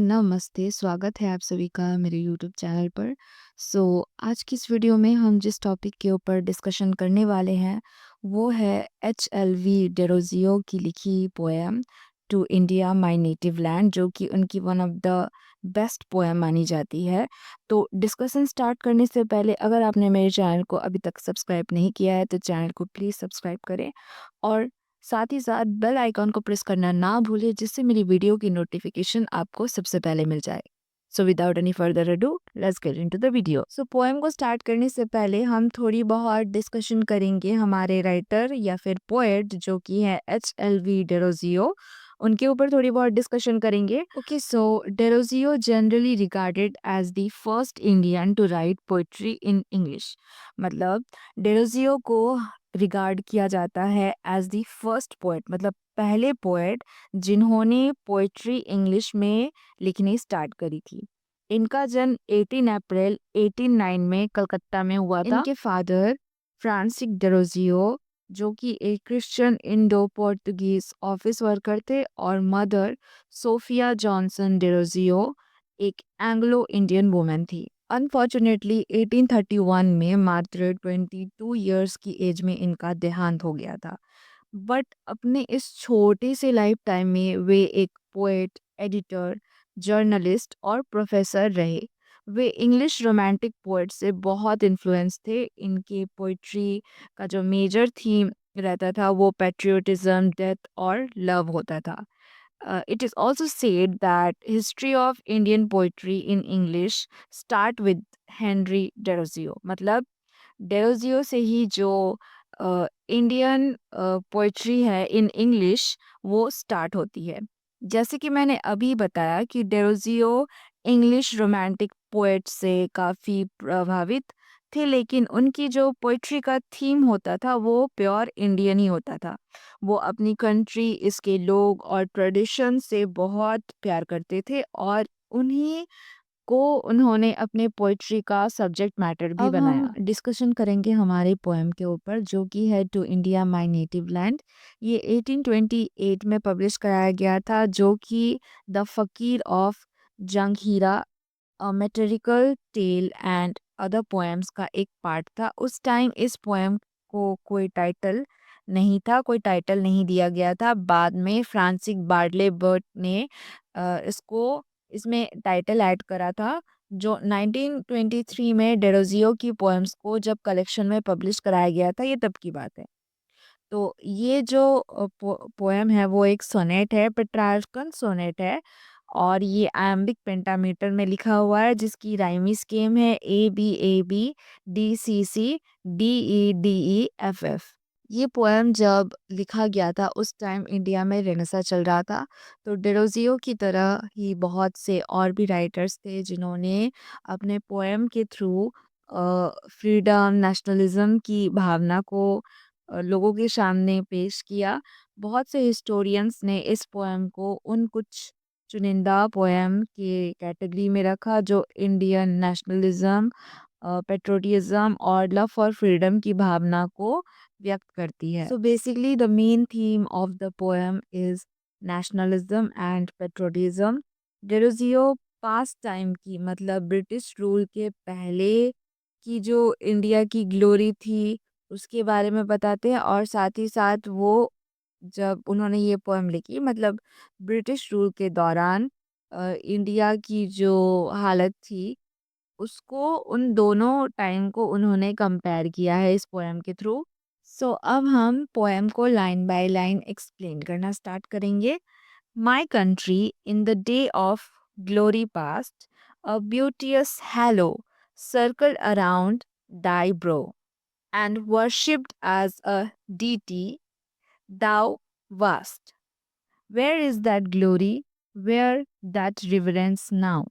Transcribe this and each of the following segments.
नमस्ते, स्वागत है आप सभी का मेरे यूट्यूब चैनल पर। आज की इस वीडियो में हम जिस टॉपिक के ऊपर डिस्कशन करने वाले हैं, वो है एच.एल.वी. डेरोज़ियो की लिखी poem to India my native land, जो कि उनकी one of the best poem मानी जाती है। तो डिस्कशन स्टार्ट करने से पहले अगर आपने मेरे चैनल को अभी तक सब्सक्राइब नहीं किया है, तो चैनल को प्लीज़ सब्सक्राइब करें और साथ ही साथ बेल आइकॉन को प्रेस करना ना भूलें, जिससे मेरी वीडियो की नोटिफिकेशन आपको सबसे पहले मिल जाए। So without any further ado, let's get into the video. Poem को स्टार्ट करने से पहले हम थोड़ी बहुत डिस्कशन करेंगे हमारे राइटर या फिर पोएट जो कि है एच.एल.वी. डेरोजियो, उनके ऊपर थोड़ी बहुत डिस्कशन करेंगे। Okay, so Derozio generally regarded as the first Indian to write poetry in English. मतलब डेरोजियो को रिगार्ड किया जाता है एज द फर्स्ट पोएट, मतलब पहले पोएट जिन्होंने पोएट्री इंग्लिश में लिखनी स्टार्ट करी थी। इनका जन्म 18 अप्रैल 1809 में कलकत्ता में हुआ था। इनके फादर फ्रांसिस डेरोजियो जो कि एक Christian Indo Portuguese office worker थे, और मदर सोफिया जॉनसन डेरोजियो एक एंग्लो इंडियन वुमेन थी। अनफॉर्चुनेटली 1831 में मात्र 22 इयर्स की एज में इनका देहांत हो गया था। बट अपने इस छोटे से लाइफ टाइम में वे एक पोएट, एडिटर, जर्नलिस्ट और प्रोफेसर रहे। वे इंग्लिश रोमांटिक पोएट से बहुत इन्फ्लुएंस थे। इनके पोइट्री का जो मेजर थीम रहता था वो पेट्रियोटिज्म, डेथ और लव होता था। It is also said that history of Indian poetry in English start with Henry Derozio। मतलब डेरोजियो से ही जो इंडियन पोइट्री है इन इंग्लिश वो स्टार्ट होती है। जैसे कि मैंने अभी बताया कि डेरोजियो इंग्लिश रोमांटिक पोएट से काफ़ी प्रभावित थे, लेकिन उनकी जो पोइट्री का थीम होता था वो प्योर इंडियन ही होता था। वो अपनी कंट्री, इसके लोग और ट्रेडिशन से बहुत प्यार करते थे, और उन्हीं को उन्होंने अपने पोइट्री का सब्जेक्ट मैटर भी अब बनाया। हम डिस्कशन करेंगे हमारे पोएम के ऊपर जो कि है to India my native land. ये 1828 में पब्लिश कराया गया था, जो कि the Fakir of Jungheera, a metrical tale and other poems का एक पार्ट था। उस टाइम इस पोएम को कोई टाइटल नहीं दिया गया था। बाद में फ्रांसिस बार्टले बर्ट ने इसको इसमें टाइटल ऐड करा था, जो 1923 में डेरोजियो की पोएम्स को जब कलेक्शन में पब्लिश कराया गया था, ये तब की बात है। तो ये जो पोएम है वो एक सोनेट है, पेट्रार्कन सोनेट है, और ये आयम्बिक पेंटामीटर में लिखा हुआ है, जिसकी राइमी स्कीम है ABAB DCC DEDEFF। ये पोएम जब लिखा गया था उस टाइम इंडिया में रेनेसा चल रहा था। तो डेरोजियो की तरह ही बहुत से और भी राइटर्स थे जिन्होंने अपने पोएम के थ्रू फ्रीडम, नेशनलिज्म की भावना को लोगों के सामने पेश किया। बहुत से हिस्टोरियंस ने इस पोएम को उन कुछ चुनिंदा पोएम के कैटेगरी में रखा जो इंडियन नेशनलिज्म, पेट्रोटिज्म और लव फॉर फ्रीडम की भावना को व्यक्त करती है। So basically the main theme of the poem is nationalism and patriotism. Derozio past time की, मतलब ब्रिटिश रूल के पहले की जो इंडिया की ग्लोरी थी उसके बारे में बताते हैं, और साथ ही साथ वो जब उन्होंने ये पोएम लिखी, मतलब ब्रिटिश रूल के दौरान इंडिया की जो हालत थी उसको, उन दोनों टाइम को उन्होंने कंपेयर किया है इस पोएम के थ्रू। अब हम पोएम को लाइन बाय लाइन एक्सप्लेन करना स्टार्ट करेंगे। My country in the day of glory past, a ब्यूटियस hello circle around thy brow, and worshipped as a deity thou wast. Where is that glory? Where that reverence now?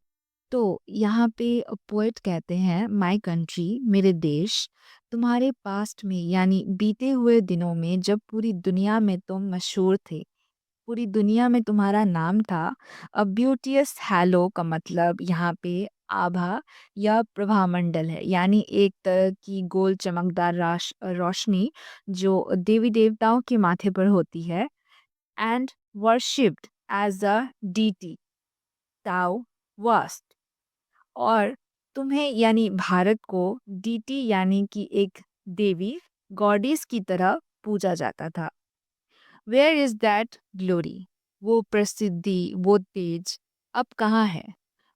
तो यहाँ पे poet कहते हैं, my country, मेरे देश, तुम्हारे past में यानी बीते हुए दिनों में जब पूरी दुनिया में तुम मशहूर थे, पूरी दुनिया में तुम्हारा नाम था। अ ब्यूटियस हैलो का मतलब यहाँ पे आभा या प्रभामंडल है, यानी एक तरह की गोल चमकदार रोशनी जो देवी देवताओं के माथे पर होती है। And worshipped as a deity, thou wast, और तुम्हें यानी भारत को डीटी यानी कि एक देवी गॉडेस की तरह पूजा जाता था। वेयर इज दैट ग्लोरी, वो प्रसिद्धि, वो तेज अब कहाँ है?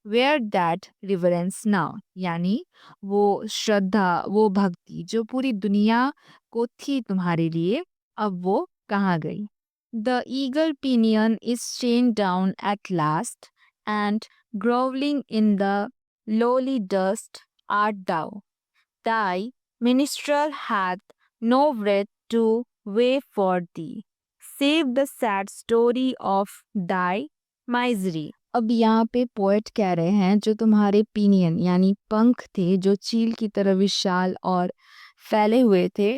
वेयर दैट रिवरेंस नाउ, यानी वो श्रद्धा, वो भक्ति जो पूरी दुनिया को थी तुम्हारे लिए, अब वो कहाँ गई? The eagle pinion is chain down at last and groveling in the lowly dust art thou. Thy minstrel hath no breath to wave for thee, save the sad story of thy misery. अब यहाँ पे poet कह रहे हैं जो तुम्हारे pinion यानी पंख थे जो चील की तरह विशाल और फैले हुए थे,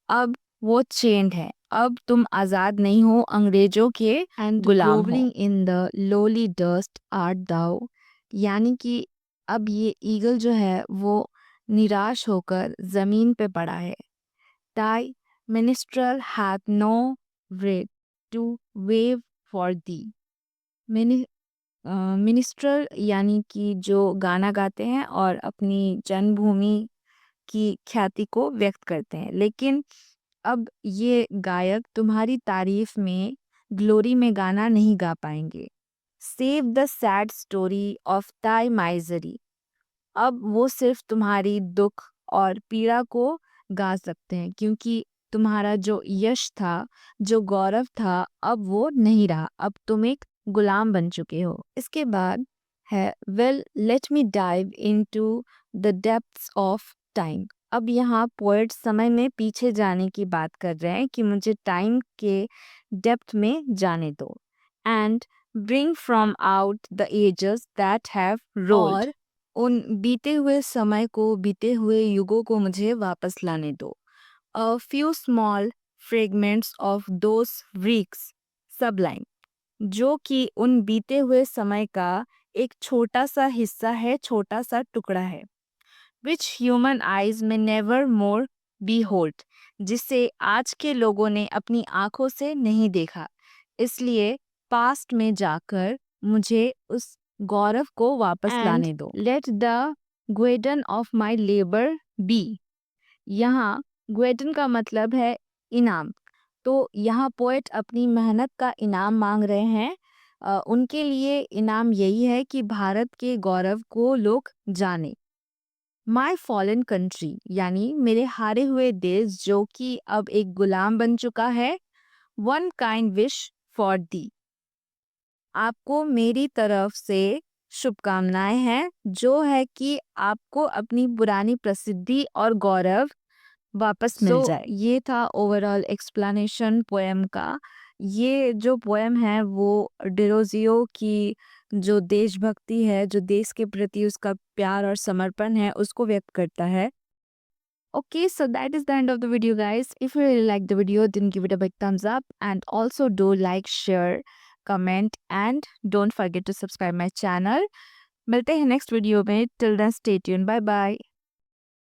अब वो चेंड है। अब तुम आजाद नहीं हो, अंग्रेजों के एंड गुलाम हो। Grovelling in the lowly dust art thou, यानी कि अब ये ईगल जो है वो निराश होकर जमीन पे पड़ा है। Thy minstrel hath no wreath to wave for thee. Minstrel यानी कि जो गाना गाते हैं और अपनी जन्मभूमि की ख्याति को व्यक्त करते हैं, लेकिन अब ये गायक तुम्हारी तारीफ में ग्लोरी में गाना नहीं गा पाएंगे। Save the sad story of ताई माइजरी, अब वो सिर्फ तुम्हारी दुख और पीड़ा को गा सकते हैं, क्योंकि तुम्हारा जो यश था, जो गौरव था, अब वो नहीं रहा। अब तुम एक गुलाम बन चुके हो। इसके बाद है well let me dive into the depths of time. अब यहाँ पोएट समय में पीछे जाने की बात कर रहे हैं कि मुझे टाइम के डेप्थ में जाने दो। And bring from out the ages that have rolled, और उन बीते हुए समय को, बीते हुए युगों को मुझे वापस लाने दो। A few small fragments of those weeks सबलाइन, जो कि उन बीते हुए समय का एक छोटा सा हिस्सा है, छोटा सा टुकड़ा है। विच ह्यूमन आइज में नेवर मोर बी होल्ड, जिसे आज के लोगों ने अपनी आंखों से नहीं देखा। इसलिए पास्ट में जाकर मुझे उस गौरव को वापस लाने दो। Let the guerdon of my labour be, यहाँ ग्वेडन का मतलब है इनाम। तो यहाँ पोएट अपनी मेहनत का इनाम मांग रहे हैं। उनके लिए इनाम यही है कि भारत के गौरव को लोग जाने। माई फॉलन कंट्री, यानी मेरे हारे हुए देश जो कि अब एक गुलाम बन चुका है। One kind wish for the, आपको मेरी तरफ से शुभकामनाएं हैं, जो है कि आपको अपनी पुरानी प्रसिद्धि और गौरव वापस मिल जाए। ये था ओवरऑल एक्सप्लेनेशन पोएम का। ये जो पोएम है वो डिरोजियो की जो देशभक्ति है, जो देश के प्रति उसका प्यार और समर्पण है, उसको व्यक्त करता है। Okay, so that is the end of the video, guys. If you really like the video, then give it a big thumbs up, and also do like, share, comment, and don't forget to subscribe my channel. मिलते हैं next video में. Till then, stay tuned. Bye bye.